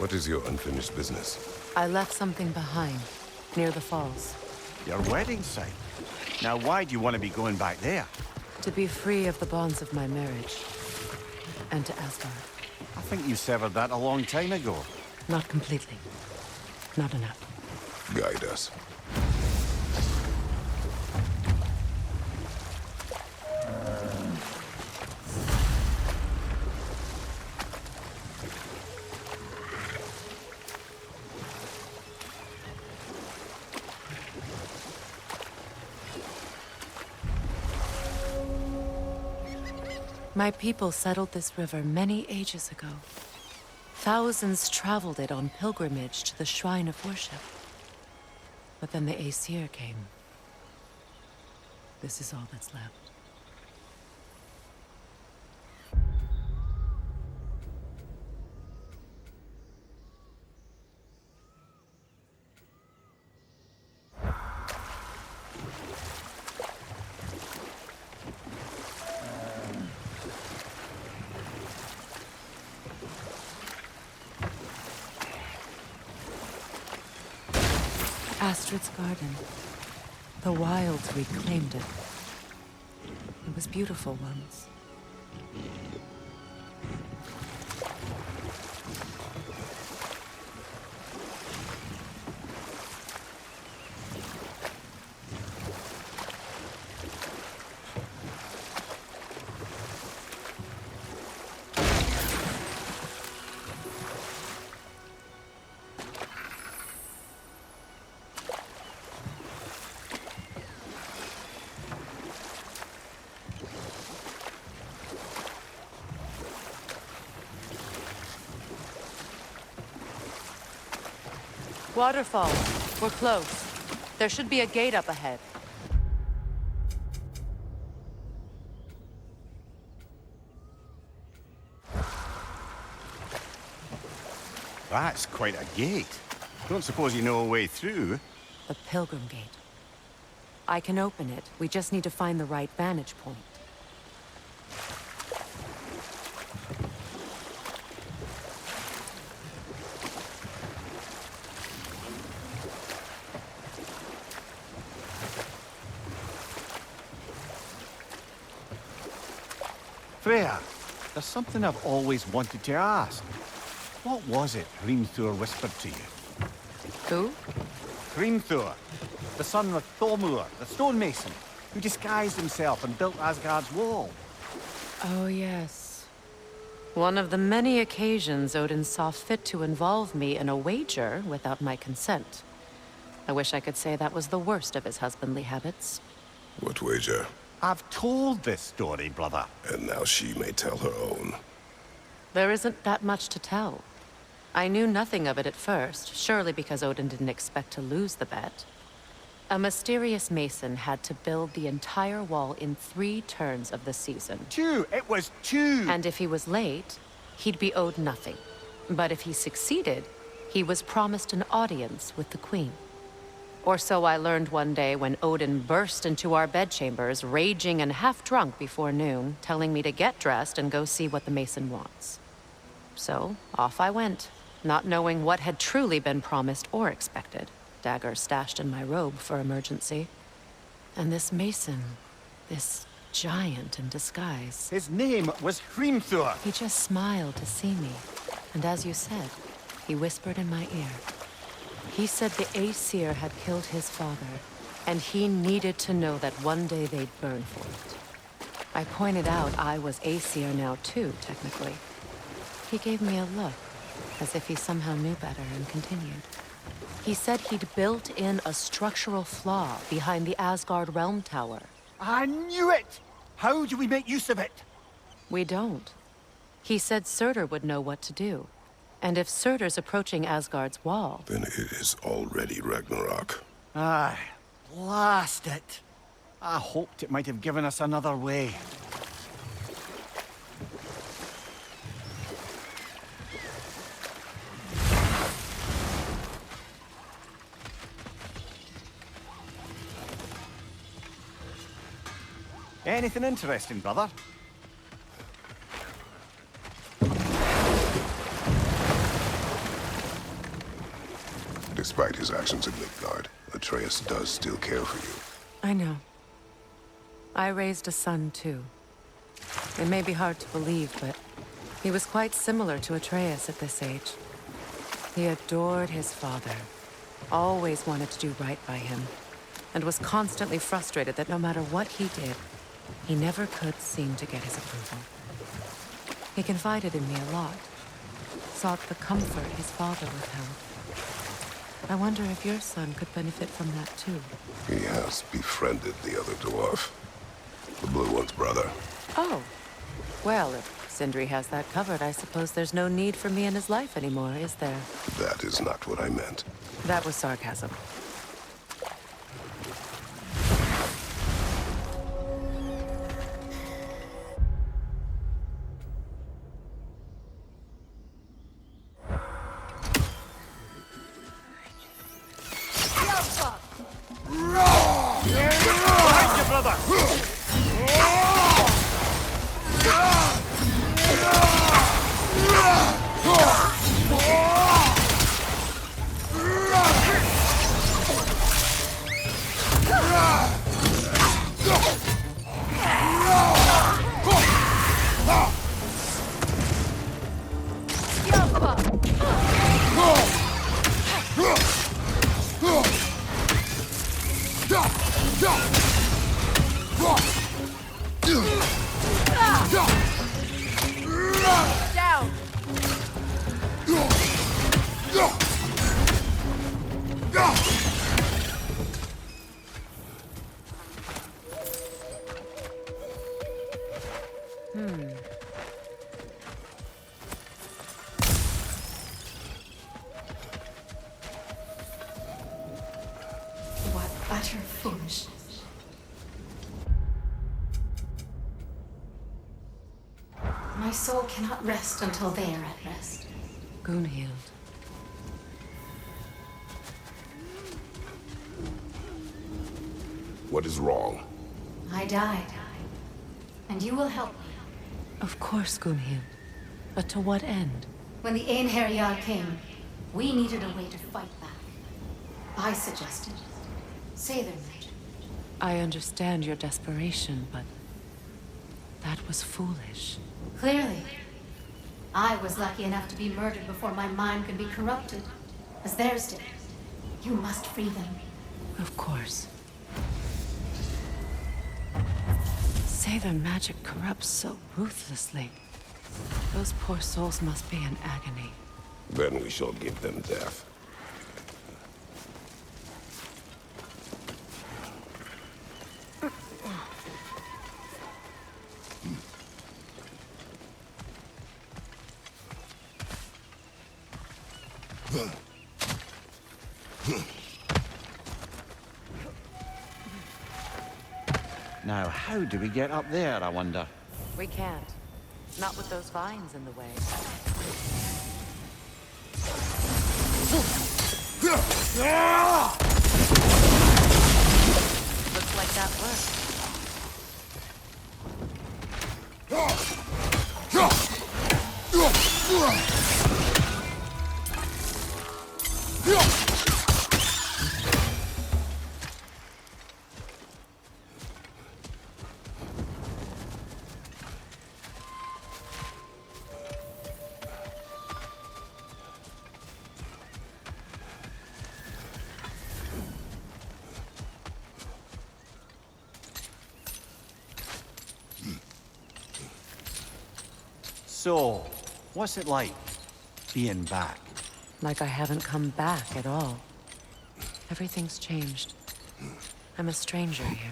What is your unfinished business? I left something behind, near the falls. Your wedding site? Now why do you want to be going back there? To be free of the bonds of my marriage. And to Asgard. I think you severed that a long time ago. Not completely. Not enough. Guide us. My people settled this river many ages ago. Thousands traveled it on pilgrimage to the shrine of worship. But then the Aesir came. This is all that's left. Astrid's garden. The wilds reclaimed it. It was beautiful once. Waterfall. We're close. There should be a gate up ahead. That's quite a gate. Don't suppose you know a way through? The Pilgrim Gate. I can open it. We just need to find the right vantage point. Freya, there's something I've always wanted to ask. What was it Hrimthur whispered to you? Who? Hrimthur, the son of Thormur, the stonemason, who disguised himself and built Asgard's wall. Oh, yes. One of the many occasions Odin saw fit to involve me in a wager without my consent. I wish I could say that was the worst of his husbandly habits. What wager? I've told this story, brother. And now she may tell her own. There isn't that much to tell. I knew nothing of it at first, surely because Odin didn't expect to lose the bet. A mysterious mason had to build the entire wall in 3 turns of the season. 2! It was 2! And if he was late, he'd be owed nothing. But if he succeeded, he was promised an audience with the queen. Or so I learned one day when Odin burst into our bedchambers, raging and half-drunk before noon, telling me to get dressed and go see what the mason wants. So, off I went, not knowing what had truly been promised or expected. Dagger stashed in my robe for emergency. And this mason, this giant in disguise. His name was Hrimthur. He just smiled to see me. And as you said, he whispered in my ear. He said the Aesir had killed his father, and he needed to know that one day they'd burn for it. I pointed out I was Aesir now too, technically. He gave me a look, as if he somehow knew better, and continued. He said he'd built in a structural flaw behind the Asgard Realm Tower. I knew it! How do we make use of it? We don't. He said Surtur would know what to do. And if Surtur's approaching Asgard's wall... Then it is already Ragnarok. Aye, blast it. I hoped it might have given us another way. Anything interesting, brother? Despite his actions in Midgard, Atreus does still care for you. I know. I raised a son, too. It may be hard to believe, but he was quite similar to Atreus at this age. He adored his father, always wanted to do right by him, and was constantly frustrated that no matter what he did, he never could seem to get his approval. He confided in me a lot, sought the comfort his father withheld. I wonder if your son could benefit from that too. He has befriended the other dwarf. The blue one's brother. Oh. Well, if Sindri has that covered, I suppose there's no need for me in his life anymore, is there? That is not what I meant. That was sarcasm. Behind you, brother! Down! What utter foolishness. My soul cannot rest until they are at rest. Gunhild. What is wrong? I died. And you will help me. Of course, Gunhild. But to what end? When the Einherjar came, we needed a way to fight back. I suggested. Say their magic. I understand your desperation, but that was foolish. Clearly. I was lucky enough to be murdered before my mind could be corrupted, as theirs did. You must free them. Of course. Say their magic corrupts so ruthlessly. Those poor souls must be in agony. Then we shall give them death. Now, how do we get up there, I wonder? We can't. Not with those vines in the way. Looks like that worked. So, what's it like, being back? Like I haven't come back at all. Everything's changed. I'm a stranger here.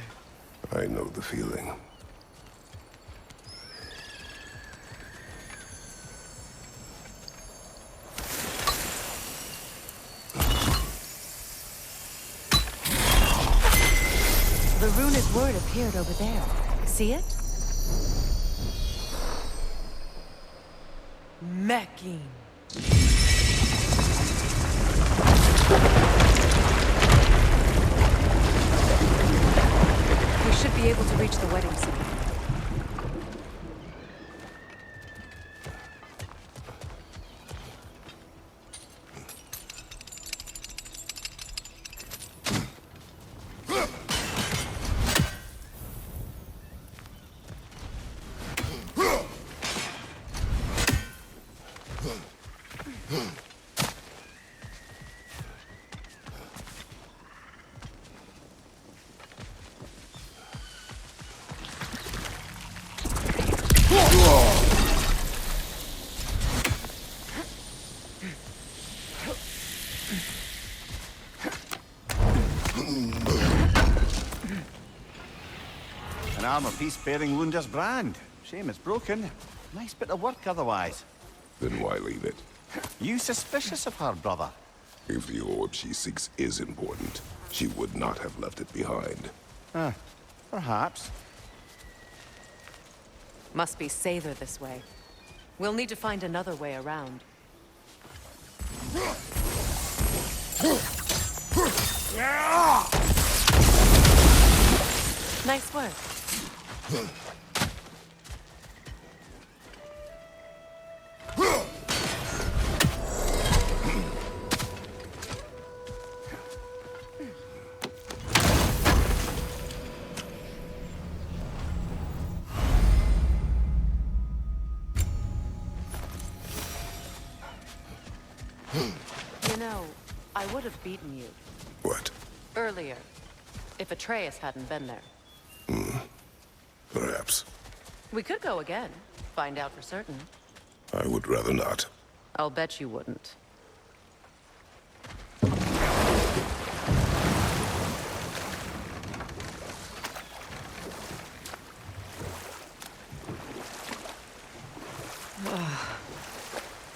I know the feeling. The runic word appeared over there. See it? Mecking. We should be able to reach the wedding center. An armor-piece bearing Lunda's brand. Shame it's broken. Nice bit of work otherwise. Then why leave it? You suspicious of her, brother? If the orb she seeks is important, she would not have left it behind. Perhaps. Must be Sather this way. We'll need to find another way around. Nice work. You know, I would have beaten you What? earlier if Atreus hadn't been there. Perhaps. We could go again, find out for certain. I would rather not. I'll bet you wouldn't.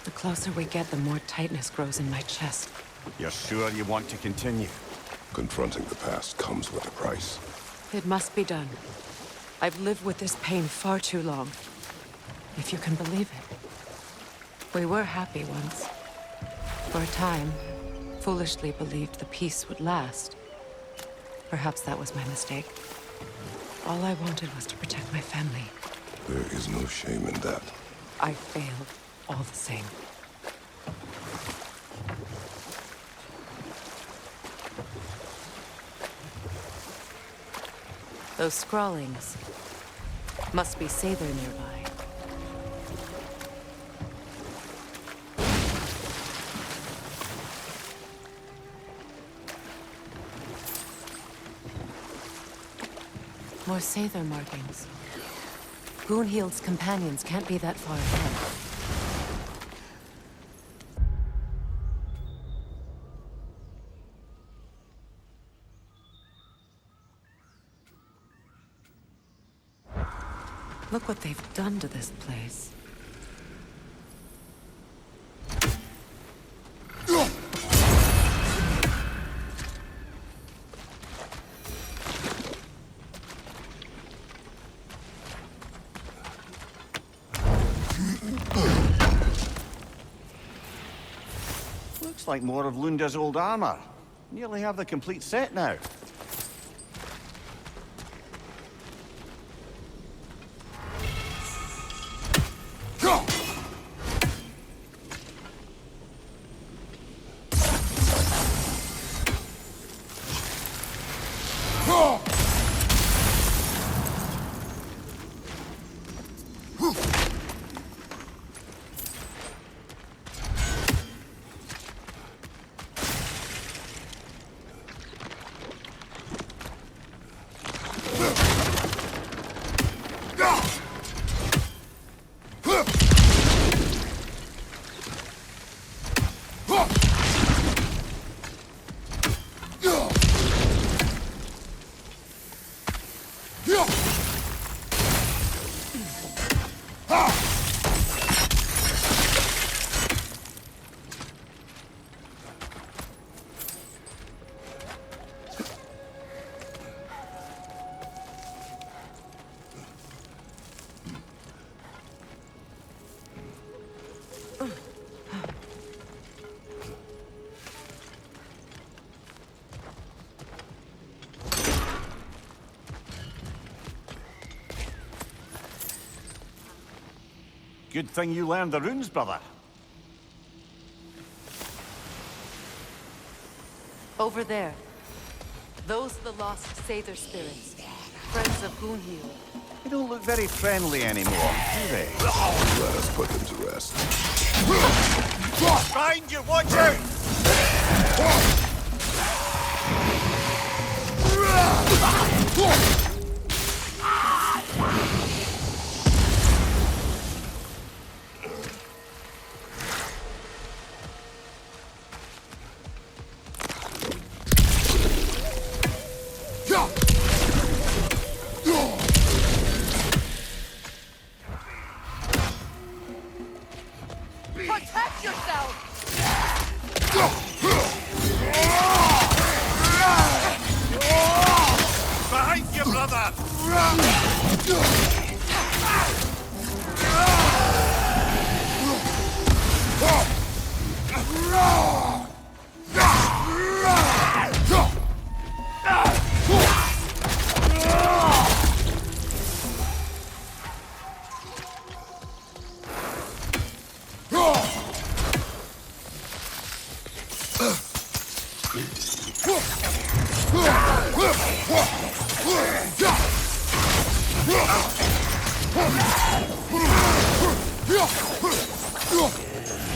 The closer we get, the more tightness grows in my chest. You're sure you want to continue? Confronting the past comes with a price. It must be done. I've lived with this pain far too long. If you can believe it. We were happy once. For a time, foolishly believed the peace would last. Perhaps that was my mistake. All I wanted was to protect my family. There is no shame in that. I failed, all the same. Those scrawlings must be Sather nearby. More Sather markings. Gunhild's companions can't be that far ahead. Look what they've done to this place. Looks like more of Lunda's old armor. Nearly have the complete set now. Good thing you learned the runes, brother. Over there. Those are the lost Sather spirits. Friends of Gunhild. They don't look very friendly anymore, do they? Let us put them to rest. Find you, watch out!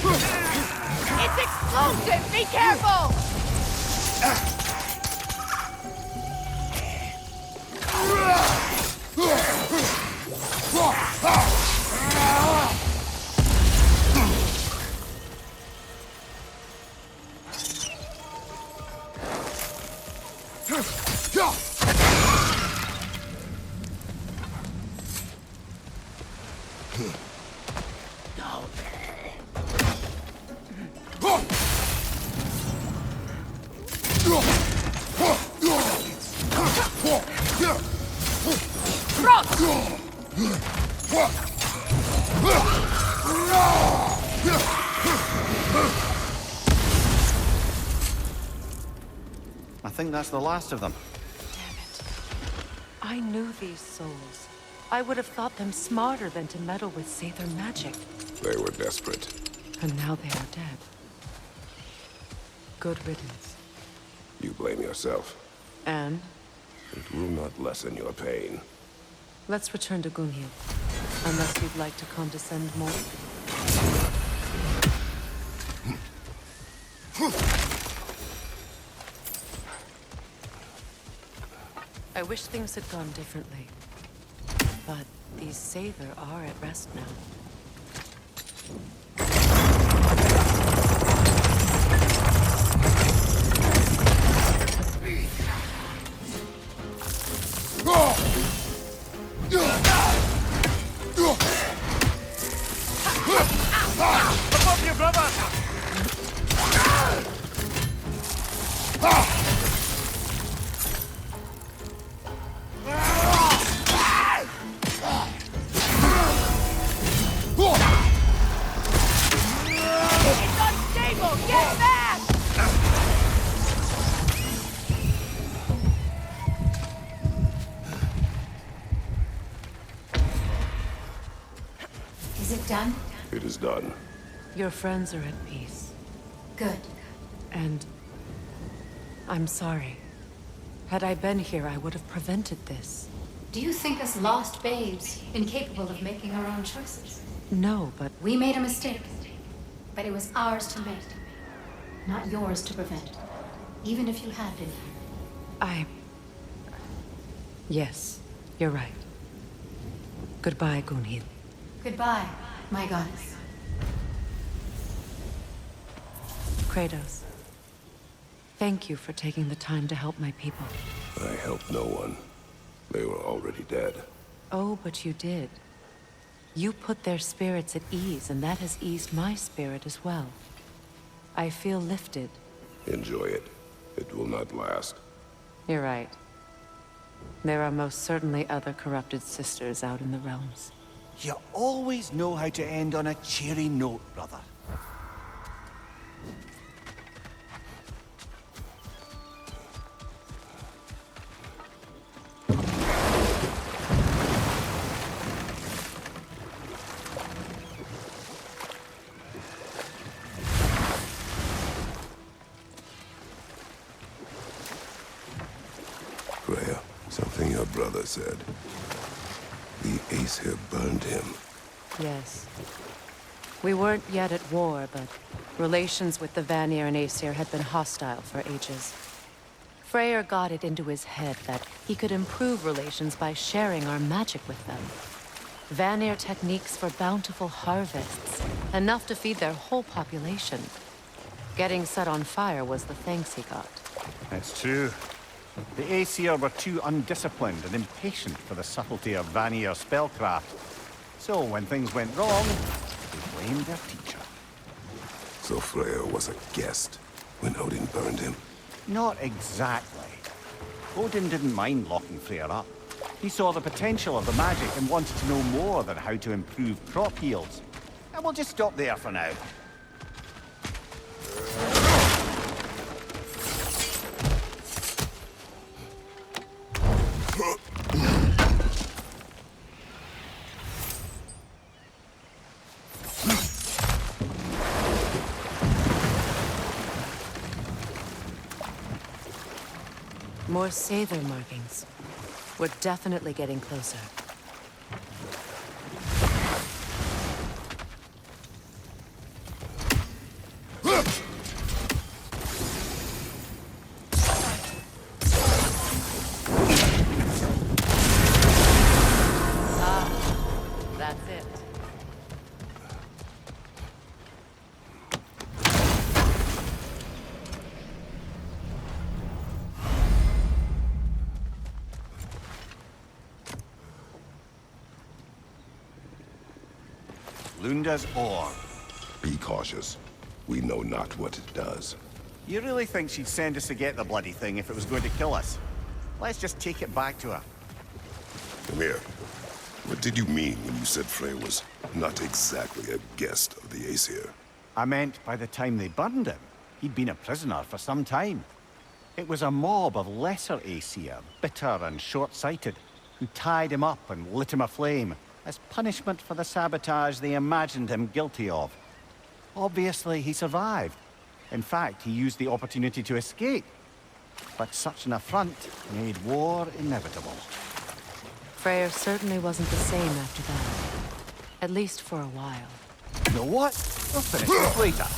It's explosive! Be careful! I think that's the last of them. Damn it. I knew these souls. I would have thought them smarter than to meddle with Sather magic. They were desperate. And now they are dead. Good riddance. You blame yourself. And It will not lessen your pain. let's return to Gunhild. Unless you'd like to condescend more. I wish things had gone differently. But these Sather are at rest now. Above you, brother! It's unstable! Get back! Is it done? It is done. Your friends are at peace. Good. And I'm sorry. Had I been here, I would have prevented this. Do you think us lost babes, incapable of making our own choices? No, but We made a mistake, but it was ours to make, not yours to prevent. Even if you had been here. Yes, you're right. Goodbye, Gunhild. Goodbye, my goddess. Kratos. Thank you for taking the time to help my people. I helped no one. They were already dead. Oh, but you did. You put their spirits at ease, and that has eased my spirit as well. I feel lifted. Enjoy it. It will not last. You're right. There are most certainly other corrupted sisters out in the realms. You always know how to end on a cheery note, brother. Freya, something your brother said. The Aesir burned him. Yes. We weren't yet at war, but relations with the Vanir and Aesir had been hostile for ages. Freyr got it into his head that he could improve relations by sharing our magic with them. Vanir techniques for bountiful harvests, enough to feed their whole population. Getting set on fire was the thanks he got. It's true. The Aesir were too undisciplined and impatient for the subtlety of Vanir spellcraft. So when things went wrong, they blamed their teacher. So Freya was a guest when Odin burned him. Not exactly. Odin didn't mind locking Freya up. He saw the potential of the magic and wanted to know more than how to improve crop yields. And we'll just stop there for now. More Sather markings. We're definitely getting closer. That's it. Lunda's ore. Be cautious. We know not what it does. You really think she'd send us to get the bloody thing if it was going to kill us? Let's just take it back to her. Come here. What did you mean when you said Freya was not exactly a guest of the Aesir? I meant by the time they burned him, he'd been a prisoner for some time. It was a mob of lesser Aesir, bitter and short-sighted, who tied him up and lit him aflame as punishment for the sabotage they imagined him guilty of. Obviously, he survived. In fact, he used the opportunity to escape. But such an affront made war inevitable. Freyr certainly wasn't the same after that. At least for a while. You know what? We'll finish this later.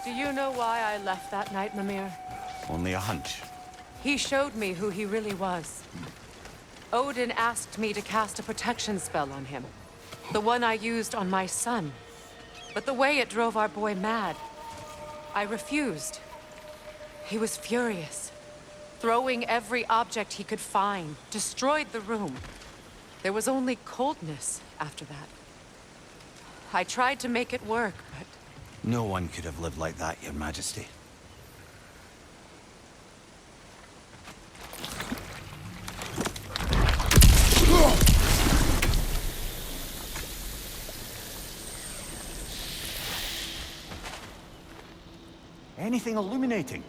Do you know why I left that night, Mimir? Only a hunch. He showed me who he really was. Odin asked me to cast a protection spell on him. The one I used on my son. But the way it drove our boy mad, I refused. He was furious, throwing every object he could find, destroyed the room. There was only coldness after that. I tried to make it work, but... No one could have lived like that, Your Majesty. Anything illuminating?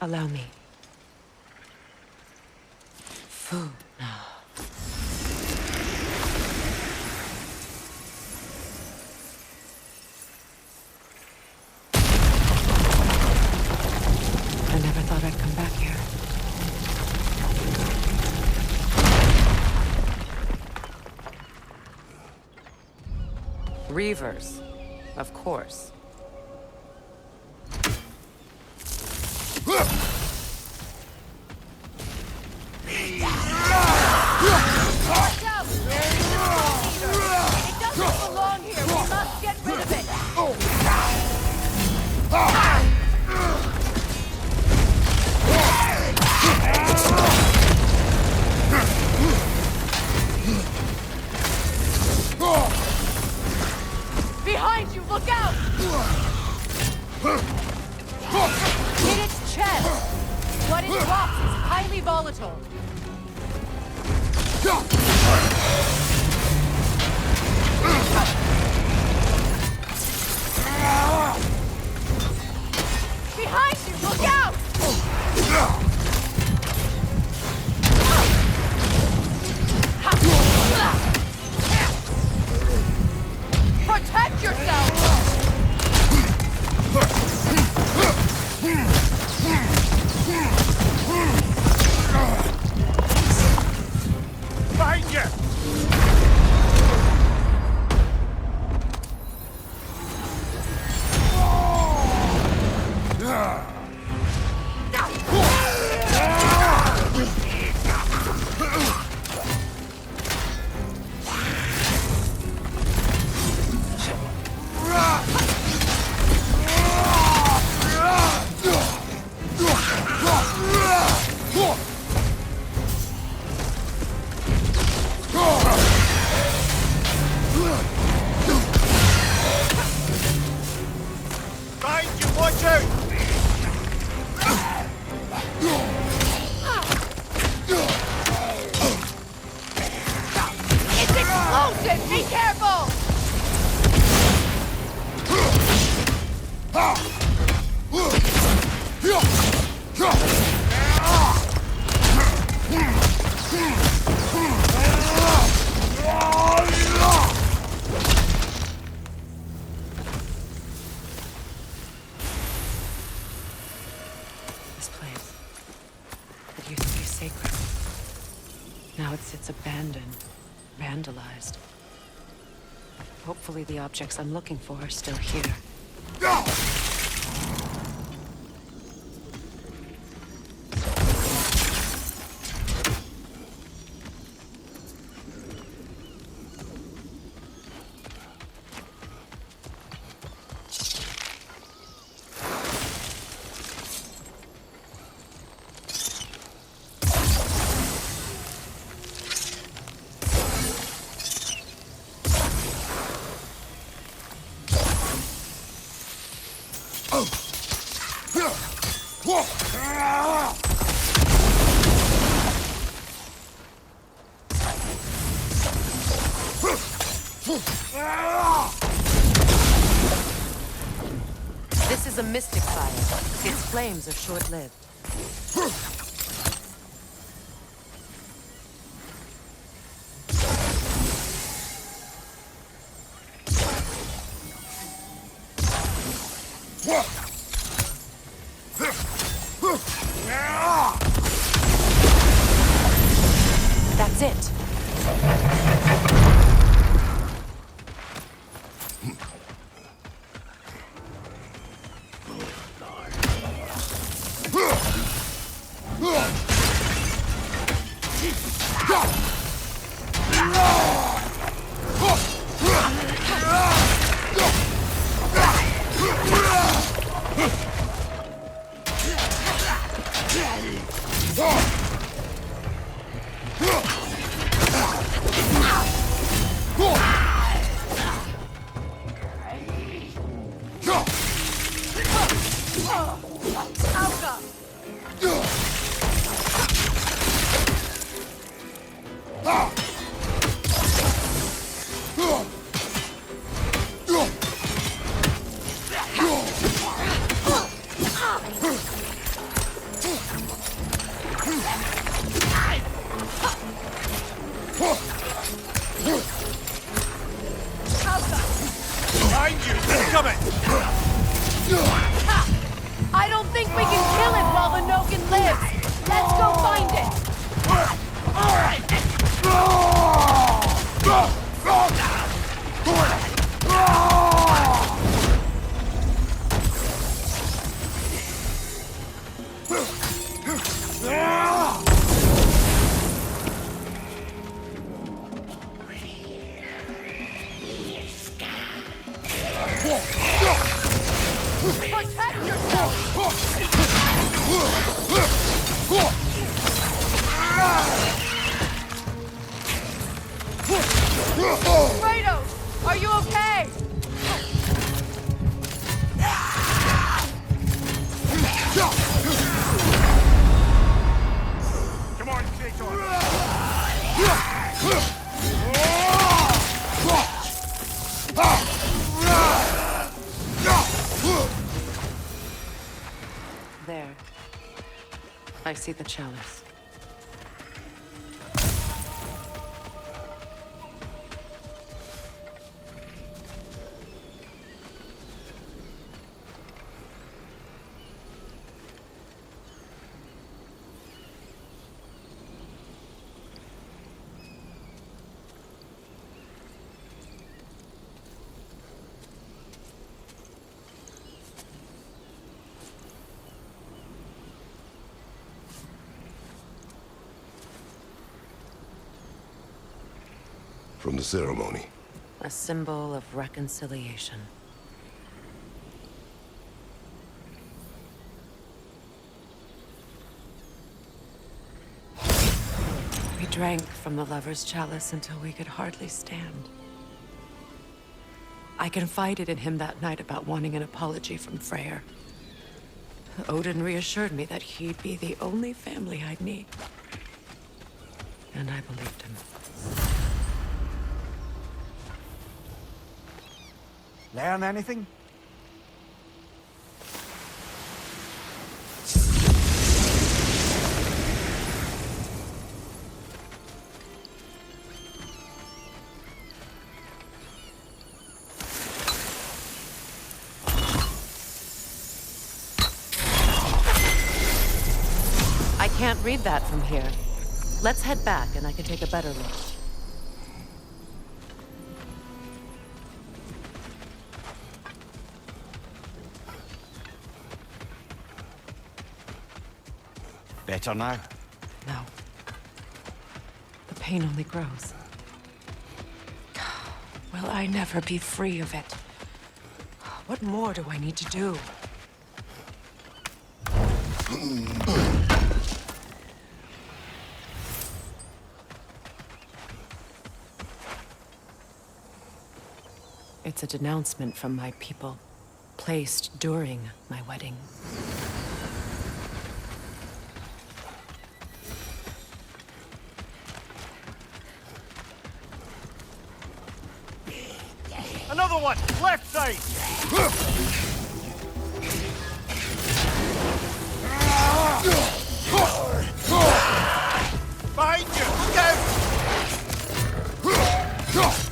Allow me. Food. Reavers, of course. Watch out! There is a soul eater! It doesn't belong here! We must get rid of it! Behind you! Look out! Hit its chest! What it drops is highly volatile. Behind you! Look out! Protect yourself! Behind you! Behind you, watch out! It's explosive! Be careful! This place that used to be sacred. Now it sits abandoned, vandalized. Hopefully the objects I'm looking for are still here. This is a mystic fire. Its flames are short-lived. That's it. Behind you! They're coming! I don't think we can kill it while the Noken lives. Let's go find it. All right! Kratos, are you okay? Come on, take on. There. I see the chalice. From the ceremony. A symbol of reconciliation. We drank from the lover's chalice until we could hardly stand. I confided in him that night about wanting an apology from Freyr. Odin reassured me that he'd be the only family I'd need. And I believed him. Learn anything? I can't read that from here. Let's head back and I can take a better look. Better now? No. The pain only grows. Will I never be free of it? What more do I need to do? It's a denouncement from my people, placed during my wedding. Another one! Left side! Behind you! Look out!